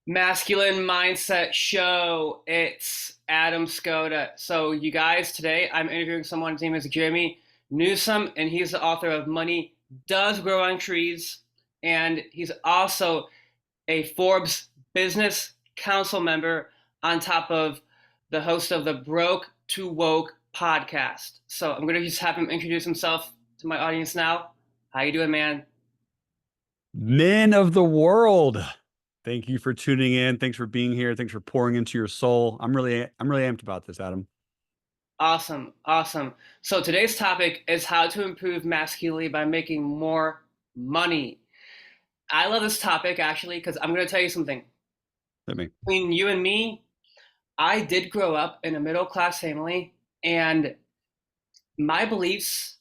Masculine Mindset Show. It's Adam Skoda. So, you guys, today I'm interviewing someone. His name is Jerremy Newsome, and he's the author of Money Does Grow on Trees. And he's also a Forbes Business Council member, on top of the host of the Broke to Woke podcast. So, I'm going to just have him introduce himself to my audience now. How you doing, man? Men of the world, thank you for tuning in. Thanks for being here. Thanks for pouring into your soul. I'm really amped about this, Adam. Awesome, awesome. So today's topic is how to improve masculinity by making more money. I love this topic actually because I'm going to tell you something. Let me. Between you and me, I did grow up in a middle class family, and my beliefs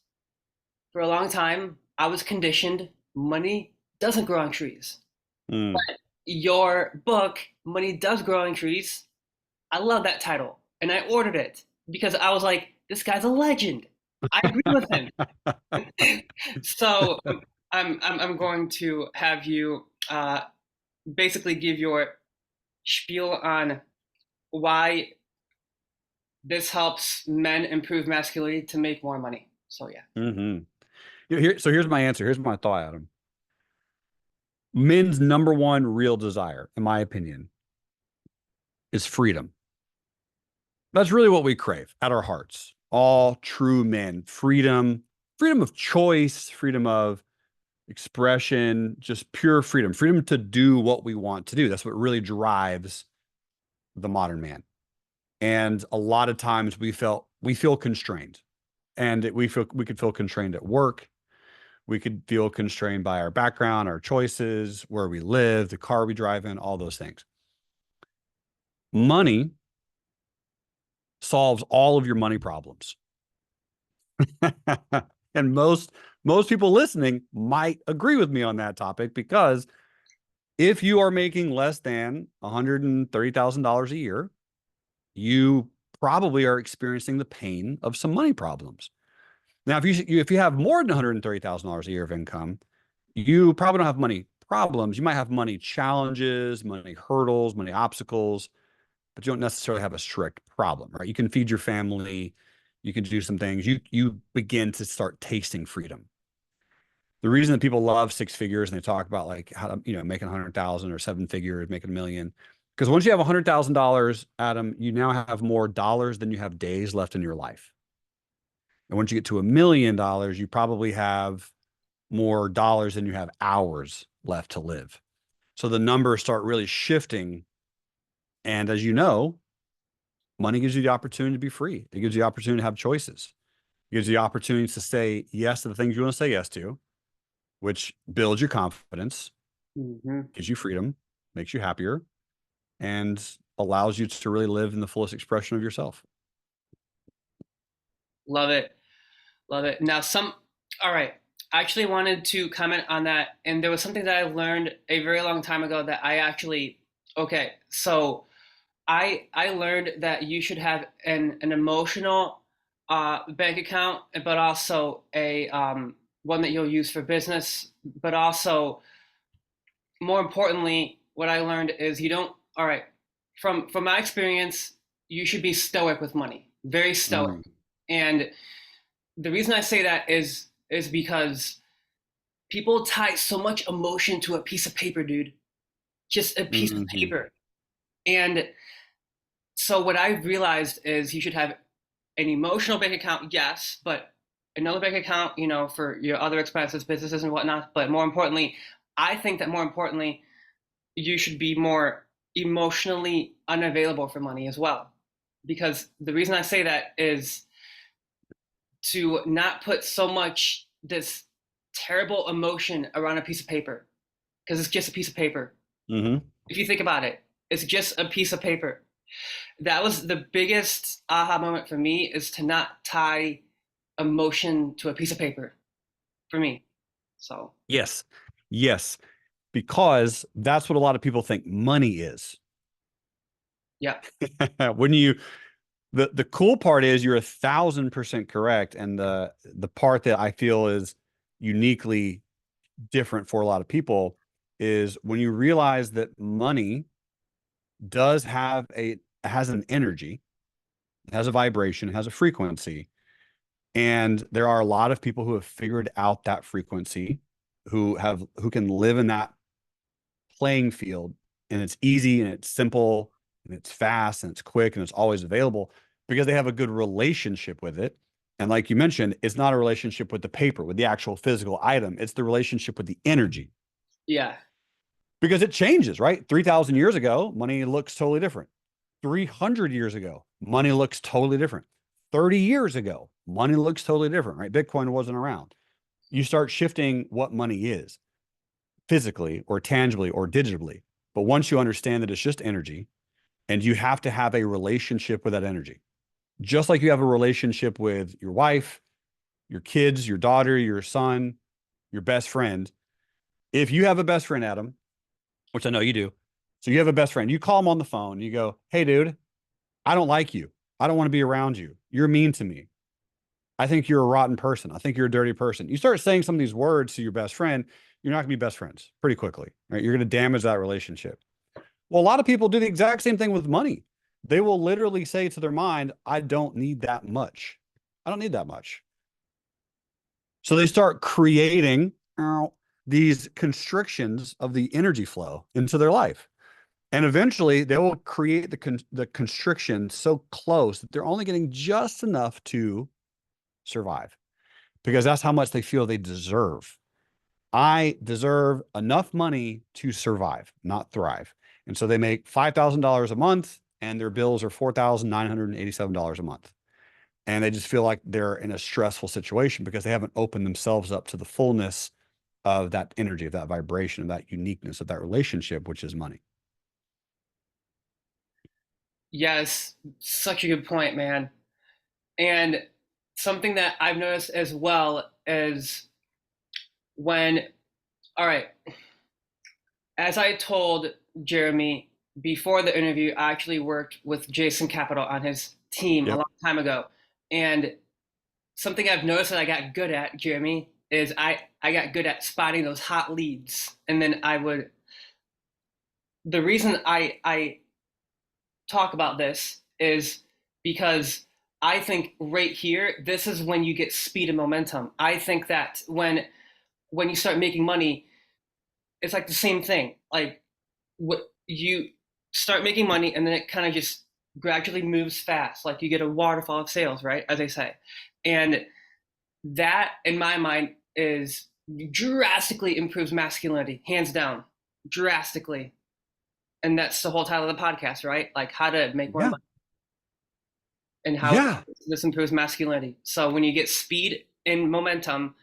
for a long time, I was conditioned money doesn't grow on trees. Mm. Your book, Money Does Grow on Trees, I love that title, and I ordered it because I was like, this guy's a legend. I agree with him. So I'm going to have you basically give your spiel on why this helps men improve masculinity to make more money. So yeah. hmm here's my answer. Here's my thought, Adam. Men's number one real desire, in my opinion, is freedom. That's really what we crave at our hearts. All true men, freedom of choice, freedom of expression, just pure freedom to do what we want to do. That's what really drives the modern man. And a lot of times we feel constrained, and we could feel constrained at work. We could feel constrained by our background, our choices, where we live, the car we drive in, all those things. Money solves all of your money problems. And most people listening might agree with me on that topic, because if you are making less than $130,000 a year, you probably are experiencing the pain of some money problems. Now, if you have more than $130,000 a year of income, you probably don't have money problems. You might have money challenges, money hurdles, money obstacles, but you don't necessarily have a strict problem, right? You can feed your family, you can do some things. You begin to start tasting freedom. The reason that people love six figures and they talk about like how to, making 100,000 or seven figures, making a million, because once you have $100,000, Adam, you now have more dollars than you have days left in your life. And once you get to $1 million, you probably have more dollars than you have hours left to live. So the numbers start really shifting. And as you know, money gives you the opportunity to be free. It gives you the opportunity to have choices. It gives you the opportunity to say yes to the things you want to say yes to, which builds your confidence, Hmm. gives you freedom, makes you happier, and allows you to really live in the fullest expression of yourself. Love it. Love it. Now, all right. I actually wanted to comment on that. And there was something that I learned a very long time ago that okay. So I learned that you should have an emotional bank account, but also a one that you'll use for business. But also, more importantly, what I learned is you don't, all right, from my experience, you should be stoic with money, very stoic. Mm, And the reason I say that is because people tie so much emotion to a piece of paper, dude. Just a piece of mhm. paper. And so what I realized is you should have an emotional bank account, yes, but another bank account, for your other expenses, businesses and whatnot. But more importantly, I think that more importantly, you should be more emotionally unavailable for money as well. Because the reason I say that is to not put so much this terrible emotion around a piece of paper, because it's just a piece of paper. hmm If you think about it, it's just a piece of paper. That was the biggest aha moment for me, is to not tie emotion to a piece of paper for me. So, Yes. Yes. Because that's what a lot of people think money is. yeah. When you the cool part is you're 1,000% correct. And the part that I feel is uniquely different for a lot of people is when you realize that money has an energy, it has a vibration, it has a frequency. And there are a lot of people who have figured out that frequency, who can live in that playing field, and it's easy and it's simple and it's fast and it's quick and it's always available because they have a good relationship with it. And like you mentioned, it's not a relationship with the paper, with the actual physical item. It's the relationship with the energy, Yeah. because it changes, right? 3,000 years ago, money looks totally different. 300 years ago, money looks totally different. 30 years ago, money looks totally different, right? Bitcoin wasn't around. You start shifting what money is physically or tangibly or digitally. But once you understand that it's just energy, and you have to have a relationship with that energy, just like you have a relationship with your wife, your kids, your daughter, your son, your best friend. If you have a best friend, Adam, which I know you do, so you have a best friend, you call him on the phone, you go, "Hey, dude, I don't like you. I don't want to be around you. You're mean to me. I think you're a rotten person. I think you're a dirty person." You start saying some of these words to your best friend, you're not going to be best friends pretty quickly, right? You're going to damage that relationship. Well, a lot of people do the exact same thing with money. They will literally say to their mind, "I don't need that much. I don't need that much." So they start creating these constrictions of the energy flow into their life. And eventually they will create the constriction so close that they're only getting just enough to survive, because that's how much they feel they deserve. I deserve enough money to survive, not thrive. And so they make $5,000 a month and their bills are $4,987 a month. And they just feel like they're in a stressful situation because they haven't opened themselves up to the fullness of that energy, of that vibration, of that uniqueness, of that relationship, which is money. Yes, such a good point, man. And something that I've noticed as well is when, all right, as I told Jeremy before the interview, I actually worked with Jason Capital on his team a Yep. long time ago. And something I've noticed that I got good at, Jeremy, is I got good at spotting those hot leads. And then the reason I talk about this is because I think right here, this is when you get speed and momentum. I think that when you start making money, it's like the same thing. Like what you start making money and then it kind of just gradually moves fast. Like you get a waterfall of sales, right? As they say. And that in my mind is drastically improves masculinity, hands down, drastically. And that's the whole title of the podcast, right? Like how to make more Yeah. money and how Yeah. this improves masculinity. So when you get speed and momentum,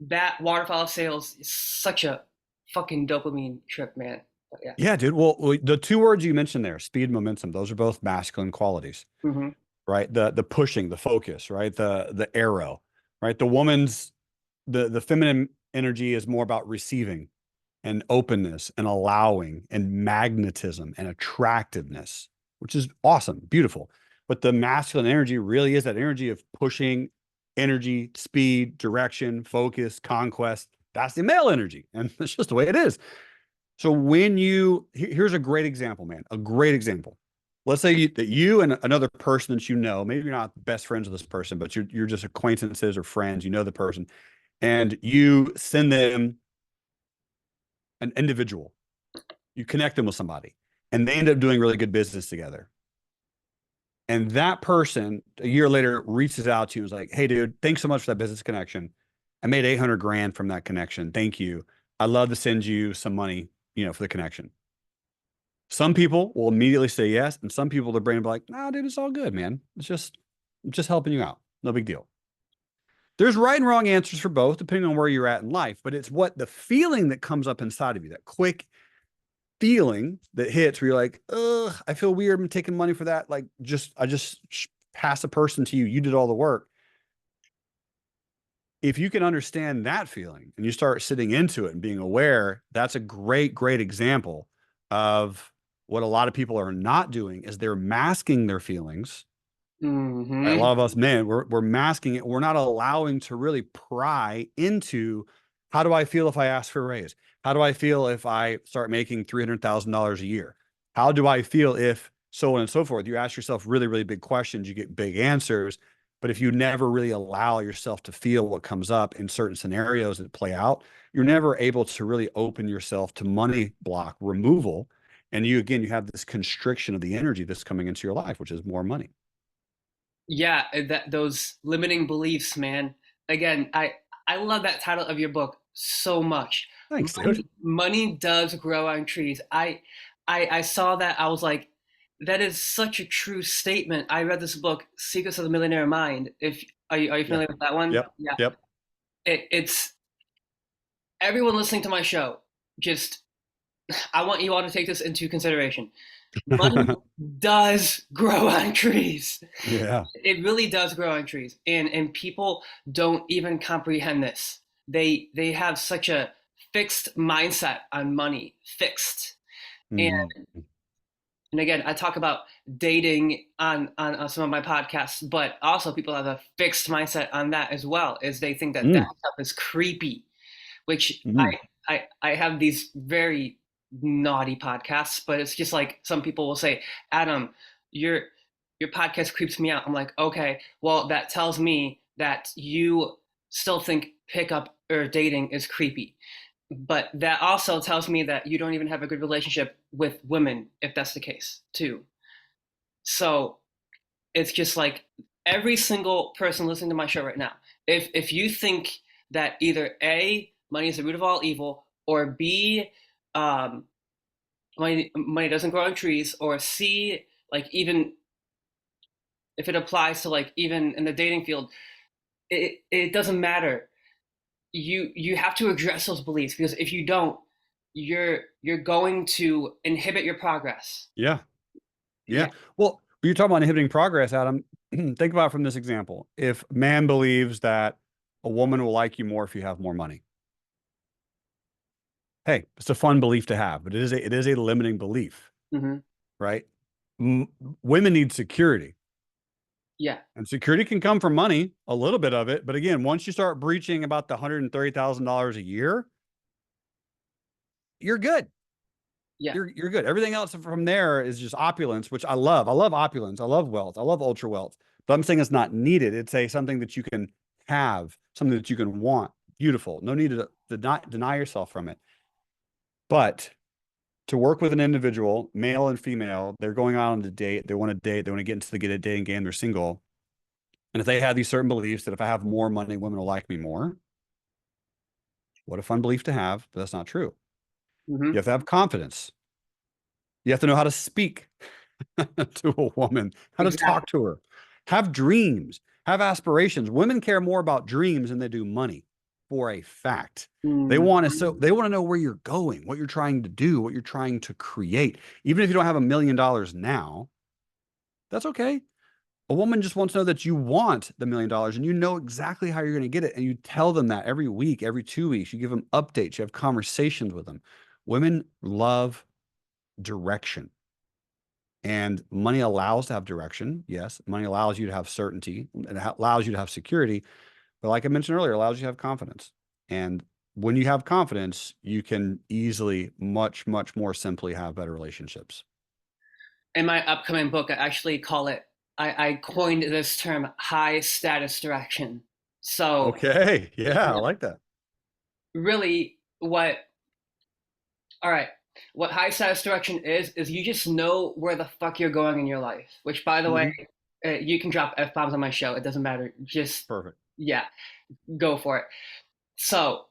that waterfall of sales is such a fucking dopamine trip, man. But yeah. Yeah, dude. Well, the two words you mentioned there, speed, momentum, those are both masculine qualities, Mm-hmm. right? The pushing, the focus, right? The arrow, right? The feminine energy is more about receiving and openness and allowing and magnetism and attractiveness, which is awesome, beautiful. But the masculine energy really is that energy of pushing, energy, speed, direction, focus, conquest. That's the male energy. And that's just the way it is. So here's a great example, man, a great example. Let's say that you and another person that you know, maybe you're not best friends with this person, but you're just acquaintances or friends, you know the person, and you send them an individual, you connect them with somebody, and they end up doing really good business together. And that person a year later reaches out to you and is like, "Hey, dude, thanks so much for that business connection. I made 800 grand from that connection. Thank you. I'd love to send you some money, for the connection." Some people will immediately say yes, and some people, their brain will be like, "Nah, dude, it's all good, man. It's just helping you out. No big deal." There's right and wrong answers for both, depending on where you're at in life, but it's what the feeling that comes up inside of you, that quick feeling that hits where you're like, "Ugh, I feel weird. I'm taking money for that." Like, I just pass a person to you. You did all the work. If you can understand that feeling and you start sitting into it and being aware, that's a great, great example of what a lot of people are not doing is they're masking their feelings. Right? A Mm-hmm. lot of us men, we're masking it. We're not allowing to really pry into, how do I feel if I ask for a raise? How do I feel if I start making $300,000 a year? How do I feel if so on and so forth? You ask yourself really, really big questions, you get big answers. But if you never really allow yourself to feel what comes up in certain scenarios that play out, you're never able to really open yourself to money block removal. And you, again, you have this constriction of the energy that's coming into your life, which is more money. Yeah, that those limiting beliefs, man. Again, I love that title of your book so much. Thanks, dude. Money does grow on trees. I saw that. I was like, that is such a true statement. I read this book, Secrets of the Millionaire Mind. If are you Yeah. familiar with that one? Yep. Yeah. Yep. It's everyone listening to my show. Just I want you all to take this into consideration. Money does grow on trees. Yeah. It really does grow on trees, and people don't even comprehend this. They have such a fixed mindset on money, fixed. And Mm-hmm. and again, I talk about dating on some of my podcasts, but also people have a fixed mindset on that as well, is they think that that stuff is creepy, which Mm-hmm. I have these very naughty podcasts, but it's just like some people will say, Adam, your your podcast creeps me out. I'm like, okay, well that tells me that you still think pickup or dating is creepy. But that also tells me that you don't even have a good relationship with women, if that's the case, too. So it's just like every single person listening to my show right now, if you think that either A, money is the root of all evil, or B, um, money doesn't grow on trees, or C, like even if it applies to like even in the dating field, it doesn't matter. You have to address those beliefs because if you don't, you're going to inhibit your progress. Yeah. Yeah. Yeah. Well, you're talking about inhibiting progress, Adam. Think about it from this example. If man believes that a woman will like you more if you have more money, hey, it's a fun belief to have, but it is a limiting belief, Hmm. right? M Women need security, Yeah. and security can come from money, a little bit of it. But again, once you start breaching about the $130,000 a year, you're good. Yeah. You're good. Everything else from there is just opulence, which I love. I love opulence. I love wealth. I love ultra wealth. But I'm saying it's not needed. It's a something that you can have, something that you can want. Beautiful. No need to not deny yourself from it. But to work with an individual, male and female, they're going out on a date. They want to date. They want to get into the get a dating game. They're single. And if they have these certain beliefs that if I have more money, women will like me more. What a fun belief to have, but that's not true. Hmm. You have to have confidence. You have to know how to speak to a woman, how to Exactly. talk to her, have dreams, have aspirations. Women care more about dreams than they do money for a fact. Hmm. They want to know where you're going, what you're trying to do, what you're trying to create. Even if you don't have $1 million now, that's okay. A woman just wants to know that you want the $1 million and you know exactly how you're going to get it. And you tell them that every week, every 2 weeks, you give them updates, you have conversations with them. Women love direction. And money allows to have direction. Yes, money allows you to have certainty and allows you to have security. But like I mentioned earlier, it allows you to have confidence. And when you have confidence, you can easily, much, much more simply have better relationships. In my upcoming book, I actually call it, I coined this term high status direction. So, Okay. Yeah, I like that. really, all right, what high status direction is you just know where the fuck you're going in your life, which, by the way, Mhm. you can drop F bombs on my show. It doesn't matter. Just, Perfect. yeah, go for it. So,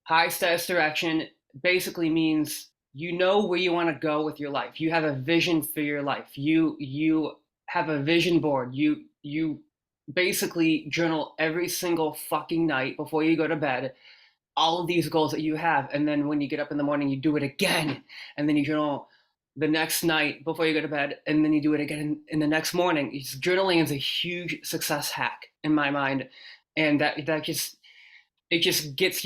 high status direction basically means you know where you want to go with your life. You have a vision for your life. You have a vision board. You basically journal every single fucking night before you go to bed all of these goals that you have, and then when you get up in the morning you do it again, and then you journal the next night before you go to bed, and then you do it again in the next morning. Journaling is a huge success hack in my mind, and that just it just gets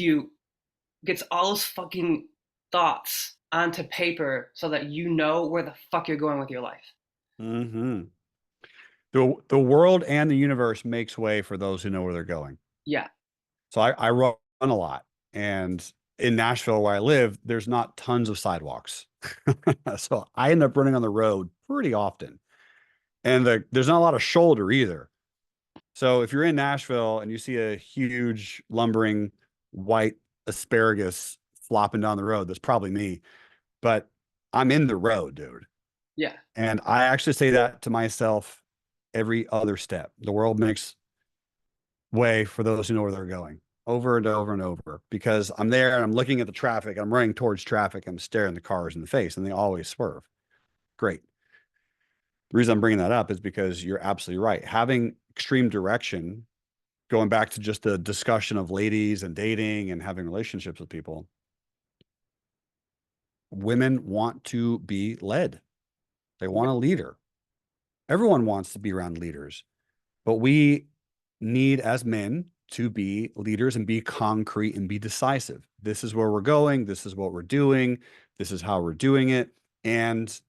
all those fucking thoughts onto paper so that you know where the fuck you're going with your life. Hmm. The world and the universe makes way for those who know where they're going. Yeah. So I run a lot. And in Nashville, where I live, there's not tons of sidewalks. So I end up running on the road pretty often. And there's not a lot of shoulder either. So if you're in Nashville and you see a huge lumbering white asparagus flopping down the road, that's probably me. But I'm in the road, dude. Yeah. And I actually say that to myself every other step. The world makes way for those who know where they're going over and over and over because I'm there and I'm looking at the traffic. I'm running towards traffic. I'm staring the cars in the face and they always swerve. Great. The reason I'm bringing that up is because you're absolutely right. Having extreme direction, going back to just the discussion of ladies and dating and having relationships with people, women want to be led. They want a leader. Everyone wants to be around leaders, but we need as men to be leaders and be concrete and be decisive. This is where we're going. This is what we're doing. This is how we're doing it. And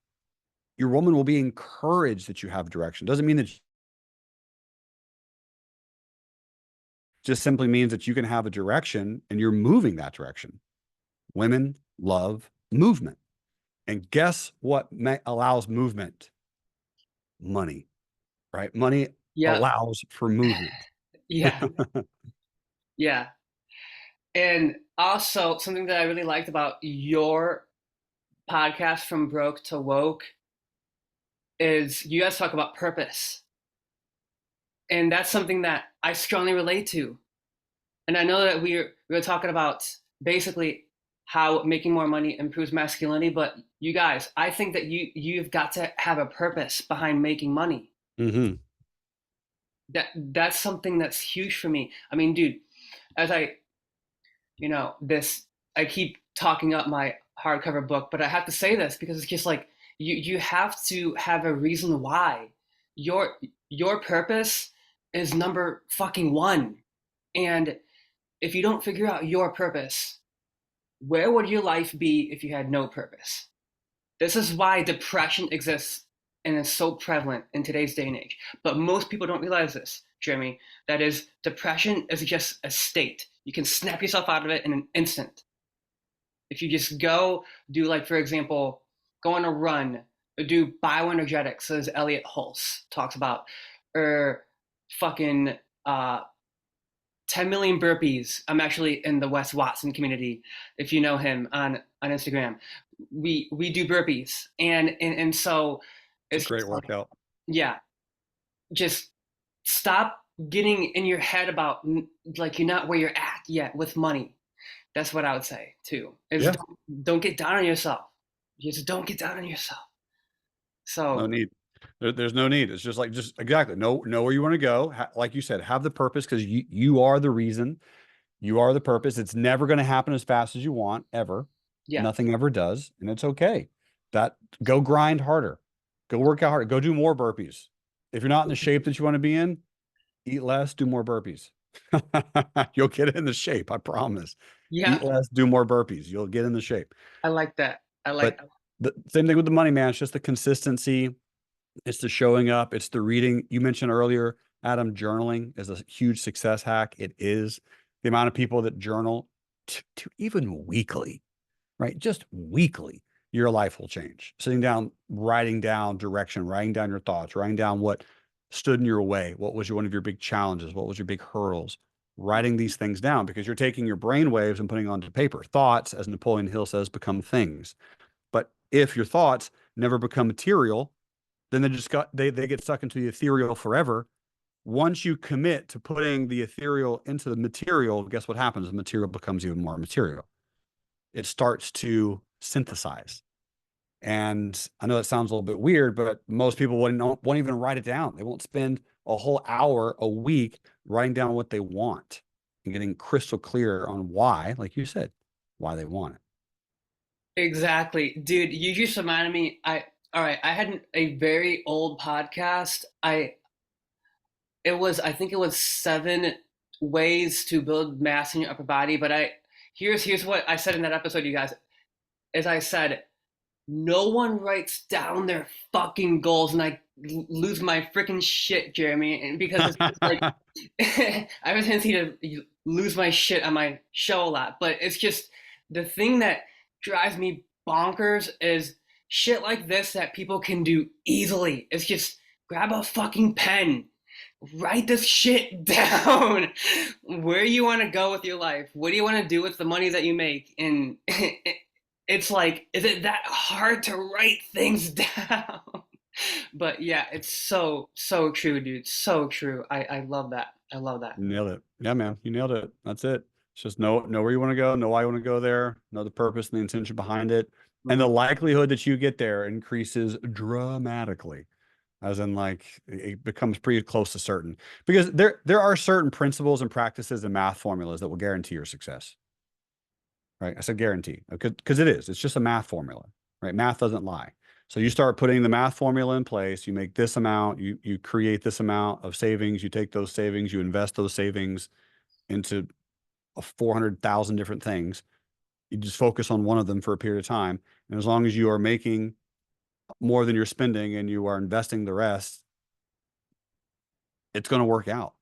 your woman will be encouraged that you have direction. Doesn't mean that, just simply means that you can have a direction and you're moving that direction. Women love movement. And guess what allows movement? Money, right? Money Yeah. allows for movement. Yeah. Yeah. And also something that I really liked about your podcast from broke to woke is you guys talk about purpose. And that's something that I strongly relate to. And I know that we're talking about basically how making more money improves masculinity, but you guys, I think that you've got to have a purpose behind making money. Mm-hmm. That's something that's huge for me. I mean, dude, as this I keep talking up my hardcover book, but I have to say this because it's just like you have to have a reason why. Your your purpose is number fucking one. And if you don't figure out your purpose, where would your life be if you had no purpose? This is why depression exists and is so prevalent in today's day and age. But most people don't realize this, Jeremy. That is, depression is just a state. You can snap yourself out of it in an instant. If you just go do, like, for example, go on a run, or do bioenergetics, as Elliot Hulse talks about, or fucking 10 million burpees. I'm actually in the Wes Watson community, if you know him on Instagram. We do burpees, and so It's a it's great just like, workout. yeah, just stop getting in your head about like you're not where you're at yet with money. That's what I would say too. Is Yeah. don't get down on yourself. Just don't get down on yourself. No So need. There's no need. It's just like, just exactly know where you want to go. Like you said, have the purpose because you are the reason. You are the purpose. It's never going to happen as fast as you want, ever. yeah, Nothing ever does. And it's okay. Go grind harder. Go work out harder. Go do more burpees. If you're not in the shape that you want to be in, eat less, do more burpees. You'll get in the shape, I promise. yeah, Eat less, do more burpees. You'll get in the shape. I like that. I But like. the same thing with the money, man. It's just the consistency. It's the showing up. It's the reading. You mentioned earlier, Adam, journaling is a huge success hack. It is. The amount of people that journal to even weekly, right? Just weekly, your life will change. Sitting down, writing down direction, writing down your thoughts, writing down what stood in your way. What was one of your big challenges? What was your big hurdles? Writing these things down because you're taking your brain waves and putting onto paper. Thoughts, as Napoleon Hill says, become things. But if your thoughts never become material, then they get stuck into the ethereal forever. Once you commit to putting the ethereal into the material, guess what happens? The material becomes even more material. It starts to synthesize. And I know that sounds a little bit weird, but most people won't even write it down. They won't spend a whole hour a week writing down what they want and getting crystal clear on why, like you said, why they want it. Exactly. Dude, you just reminded me. All right, I had a very old podcast. I think it was 7 ways to build mass in your upper body, but here's what I said in that episode, you guys. As I said, no one writes down their fucking goals, and I lose my freaking shit, Jeremy, and because it's just like I have a tendency to lose my shit on my show a lot, but it's just the thing that drives me bonkers is shit like this that people can do easily. It's just grab a fucking pen, write this shit down. Where you want to go with your life? What do you want to do with the money that you make? And it's like, is it that hard to write things down? But yeah, it's so true, dude. So true. I love that. I love that. You nailed it. Yeah, man, you nailed it. That's it. It's just know where you want to go, know why you want to go there, know the purpose and the intention behind it, and the Mhm. likelihood that you get there increases dramatically. As in, like, it becomes pretty close to certain, because there are certain principles and practices and math formulas that will guarantee your success. Right? I said guarantee, because it is. It's just a math formula, right? Math doesn't lie. So you start putting the math formula in place, you make this amount, you create this amount of savings, you take those savings, you invest those savings into 400,000 different things. You just focus on one of them for a period of time. And as long as you are making more than you're spending and you are investing the rest, it's going to work out.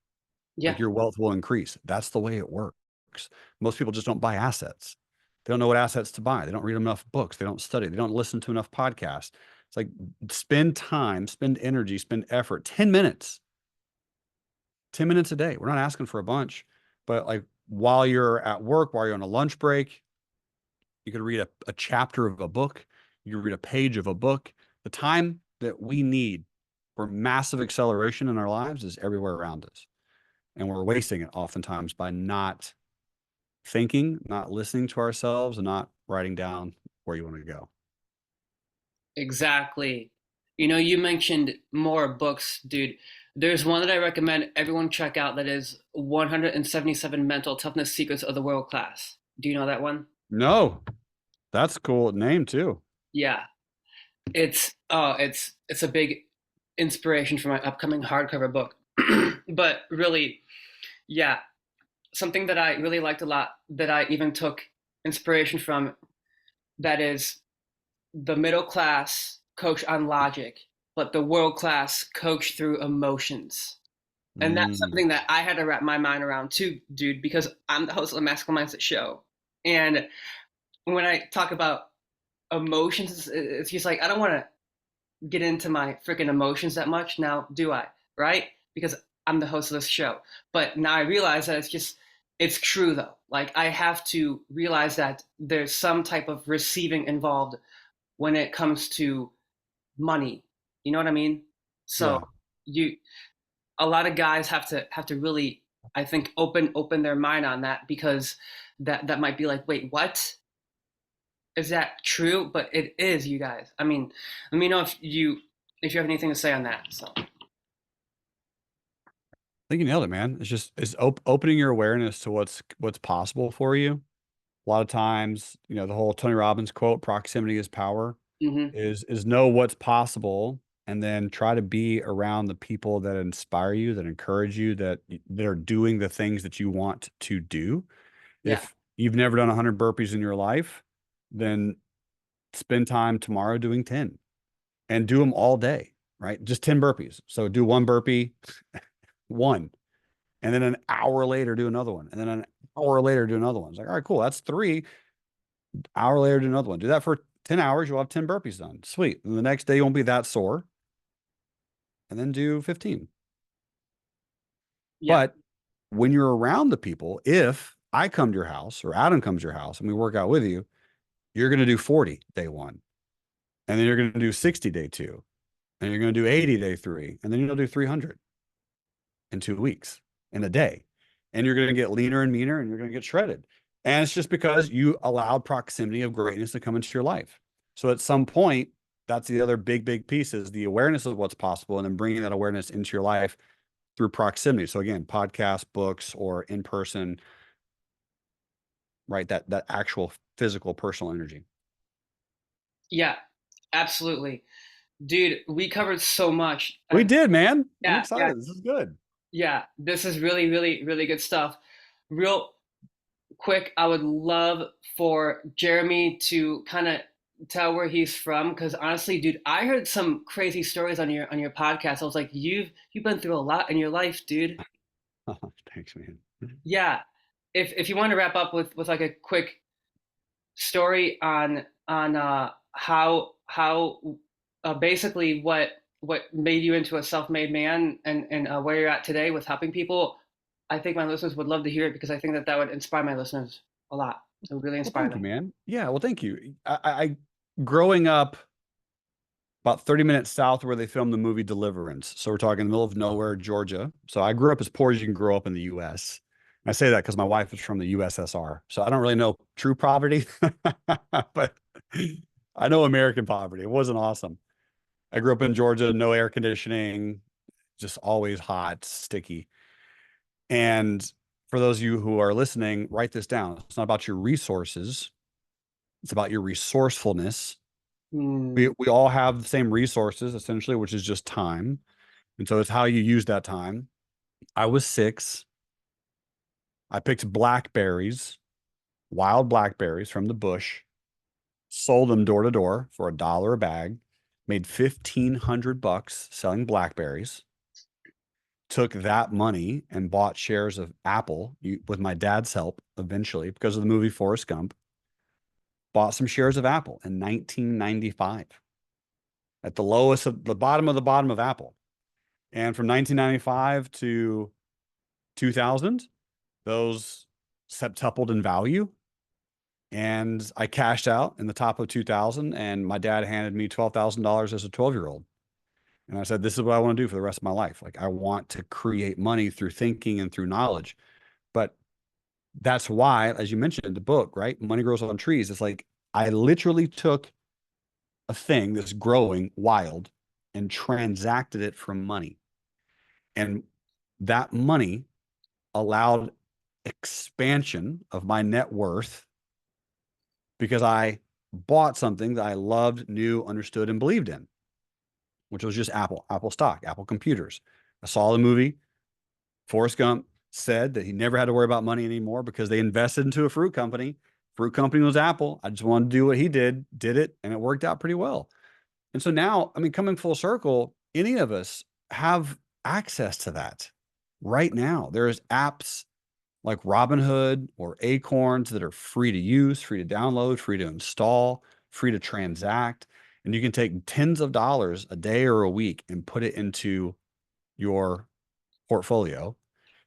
Yeah, Like, your wealth will increase. That's the way it works. Most people just don't buy assets. They don't know what assets to buy. They don't read enough books. They don't study. They don't listen to enough podcasts. It's like, spend time, spend energy, spend effort. 10 minutes, 10 minutes a day. We're not asking for a bunch, but like, while you're at work, while you're on a lunch break, you could read a chapter of a book. You could read a page of a book. The time that we need for massive acceleration in our lives is everywhere around us. And we're wasting it oftentimes by not thinking, not listening to ourselves, and not writing down where you want to go. exactly. You know, you mentioned more books, dude. There's one that I recommend everyone check out that is 177 Mental Toughness Secrets of the World Class. Do you know that one? No, that's a cool name too. Yeah. It's a big inspiration for my upcoming hardcover book. But really, yeah, something that I really liked a lot that I even took inspiration from, that is the middle class coach on logic, but the world class coach through emotions. And that's Mm, something that I had to wrap my mind around too, dude, because I'm the host of the Masculine Mindset show. And when I talk about emotions, it's just like, I don't want to get into my freaking emotions that much now, do I? Right? Because I'm the host of this show. But now I realize that it's true though. Like, I have to realize that there's some type of receiving involved when it comes to money. You know what I mean? So yeah. you a lot of guys have to really, I think, open their mind on that, because that might be like, wait, what? Is that true? But it is, you guys. I mean, let me know if you have anything to say on that. So I think you nailed it, man. It's opening your awareness to what's possible for you. A lot of times, the whole Tony Robbins quote, "Proximity is power," hmm is know what's possible, and then try to be around the people that inspire you, that encourage you, that are doing the things that you want to do. yeah, If you've never done 100 burpees in your life, then spend time tomorrow doing 10, and do them all day, right? Just 10 burpees. So do one burpee, one, and then an hour later do another one, and then an hour later do another one. It's like, all right, cool. That's three. Hour later do another one. Do that for 10 hours. You'll have 10 burpees done. Sweet. And the next day you won't be that sore. And then do 15. yeah, But when you're around the people, if I come to your house or Adam comes to your house and we work out with you, you're going to do 40 day one. And then you're going to do 60 day two. And you're going to do 80 day three. And then you'll do 300 in 2 weeks in a day. And you're going to get leaner and meaner, and you're going to get shredded. And it's just because you allowed proximity of greatness to come into your life. So at some point, that's the other big piece, is the awareness of what's possible, and then bringing that awareness into your life through proximity. So again, podcasts, books, or in person, right? That actual physical personal energy. yeah, absolutely, dude. We covered so much. We did, man. I'm Yeah, yeah, excited. This is good. yeah. This is really, really, really good stuff. Real quick, I would love for Jerremy to kind of tell where he's from, because honestly, dude, I heard some crazy stories on your podcast. I was like, you've been through a lot in your life, dude. Oh, thanks, man. Yeah. If you want to wrap up with like a quick story on on how basically what made you into a self-made man, and where you're at today with helping people. I think my listeners would love to hear it, because I think that that would inspire my listeners a lot. It would really Well, inspire thank you, them. man. Yeah, well, thank you. I growing up about 30 minutes south of where they filmed the movie Deliverance. So we're talking in the middle of nowhere, Georgia. So I grew up as poor as you can grow up in the US. I say that because my wife is from the USSR. So I don't really know true poverty, but I know American poverty. It wasn't awesome. I grew up in Georgia, no air conditioning, just always hot, sticky. And for those of you who are listening, write this down. It's not about your resources, it's about your resourcefulness. Mm, We all have the same resources essentially, which is just time. And so it's how you use that time. I was 6. I picked blackberries, wild blackberries from the bush, sold them door to door for $1 a bag, made 1,500 bucks selling blackberries, took that money and bought shares of Apple with my dad's help eventually because of the movie Forrest Gump, bought some shares of Apple in 1995 at the lowest of the bottom of Apple. And from 1995 to 2000, those septupled in value. And I cashed out in the top of 2000, and my dad handed me $12,000 as a 12-year-old. And I said, this is what I want to do for the rest of my life. Like, I want to create money through thinking and through knowledge. But that's why, as you mentioned in the book, right? Money grows on trees. It's like I literally took a thing that's growing wild and transacted it for money. And that money allowed expansion of my net worth because I bought something that I loved, knew, understood, and believed in, which was just Apple stock, Apple computers. I saw the movie. Forrest Gump said that he never had to worry about money anymore because they invested into a fruit company. Fruit company was Apple. I just wanted to do what he did it, and it worked out pretty well. And so now, I mean, coming full circle, any of us have access to that right now. There's apps like Robinhood or Acorns that are free to use, free to download, free to install, free to transact. And you can take tens of dollars a day or a week and put it into your portfolio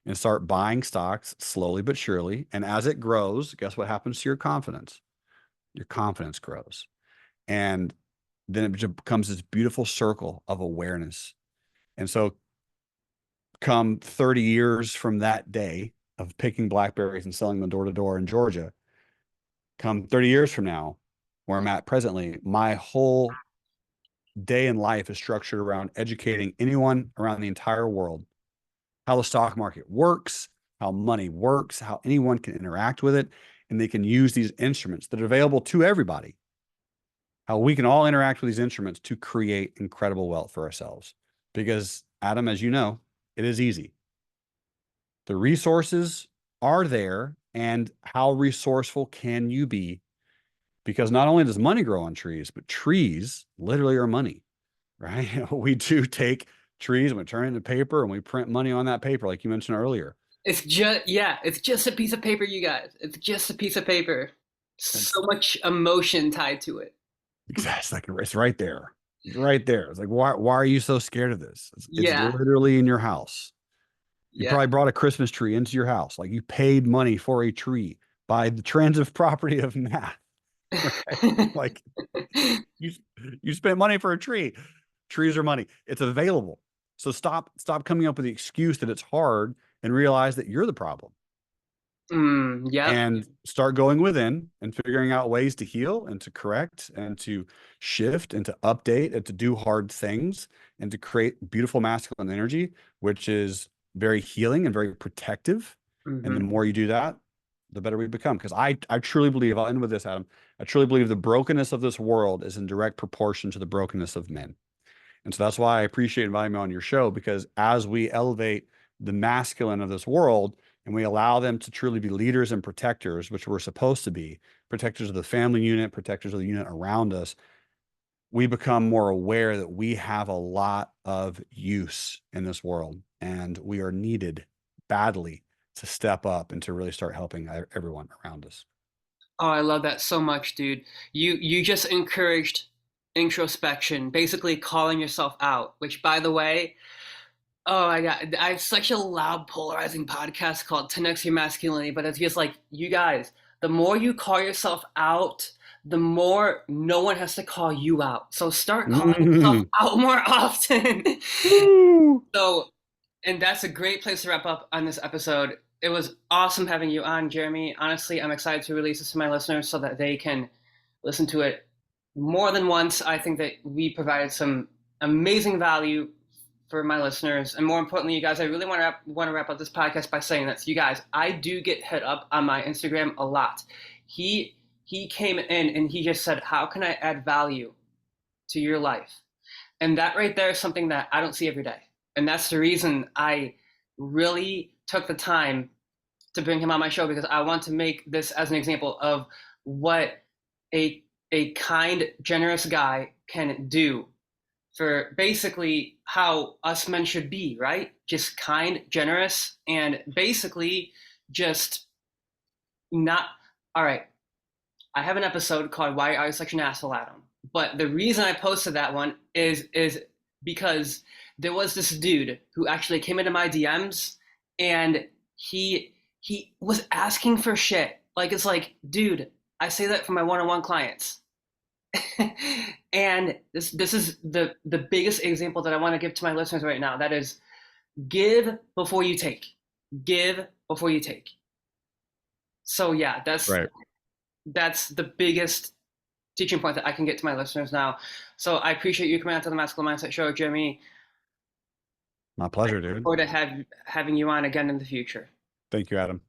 and start buying stocks slowly but surely. And as it grows, guess what happens to your confidence? Your confidence grows. And then it becomes this beautiful circle of awareness. And so, come 30 years from that day of picking blackberries and selling them door to door in Georgia, come 30 years from now, where I'm at presently, my whole day in life is structured around educating anyone around the entire world how the stock market works, how money works, how anyone can interact with it, and they can use these instruments that are available to everybody, how we can all interact with these instruments to create incredible wealth for ourselves. Because, Adam, as you know, it is easy. The resources are there, and how resourceful can you be? Because not only does money grow on trees, but trees literally are money, right? We do take trees and we turn it into paper and we print money on that paper, like you mentioned earlier. it's just, yeah, it's just a piece of paper, you guys. It's just a piece of paper. So It's much emotion tied to it. it's like it's right there. It's right there. It's like, why are you so scared of this? It's Yeah, literally in your house. You yeah. probably brought a Christmas tree into your house. Like, you paid money for a tree by the transitive property of math, right? Like, you you spent money for a tree. Trees are money. It's available. So stop coming up with the excuse that it's hard and realize that you're the problem. Yep. And start going within and figuring out ways to heal and to correct and to shift and to update and to do hard things and to create beautiful masculine energy, which is very healing and very protective. And the Hmm. more you do that, the better we become. Because I truly believe, I'll end with this, Adam. I truly believe the brokenness of this world is in direct proportion to the brokenness of men. And so that's why I appreciate inviting me on your show, because as we elevate the masculine of this world and we allow them to truly be leaders and protectors, which we're supposed to be, protectors of the family unit, protectors of the unit around us, we become more aware that we have a lot of use in this world and we are needed badly to step up and to really start helping everyone around us. Oh, I love that so much, dude. You just encouraged introspection, basically calling yourself out, which by the way, oh my God, I have such a loud, polarizing podcast called 10x Your Masculinity, but it's just like, you guys, the more you call yourself out, the more no one has to call you out. So start calling yourself Mm. out more often. Woo! So, and that's a great place to wrap up on this episode. It was awesome having you on, Jeremy. Honestly, I'm excited to release this to my listeners so that they can listen to it more than once. I think that we provided some amazing value for my listeners, and more importantly, you guys, I really want to wrap up this podcast by saying this. You guys, I do get hit up on my Instagram a lot. He came in and he just said, "How can I add value to your life?" And that right there is something that I don't see every day. And that's the reason I really took the time to bring him on my show, because I want to make this as an example of what a kind, generous guy can do for basically how us men should be, right? Just kind, generous, and basically just not. All right, I have an episode called "Why Are You Such an Asshole, Adam?" But the reason I posted that one is because there was this dude who actually came into my DMs, and he was asking for shit. Like, it's like, dude, I say that for my one-on-one clients. And this is the biggest example that I want to give to my listeners right now. That is, give before you take. Give before you take. So yeah, Right. that's the biggest teaching point that I can get to my listeners now. So I appreciate you coming out to the Masculine Mindset Show, Jeremy. My pleasure, Look dude. forward to having you on again in the future. Thank you, Adam.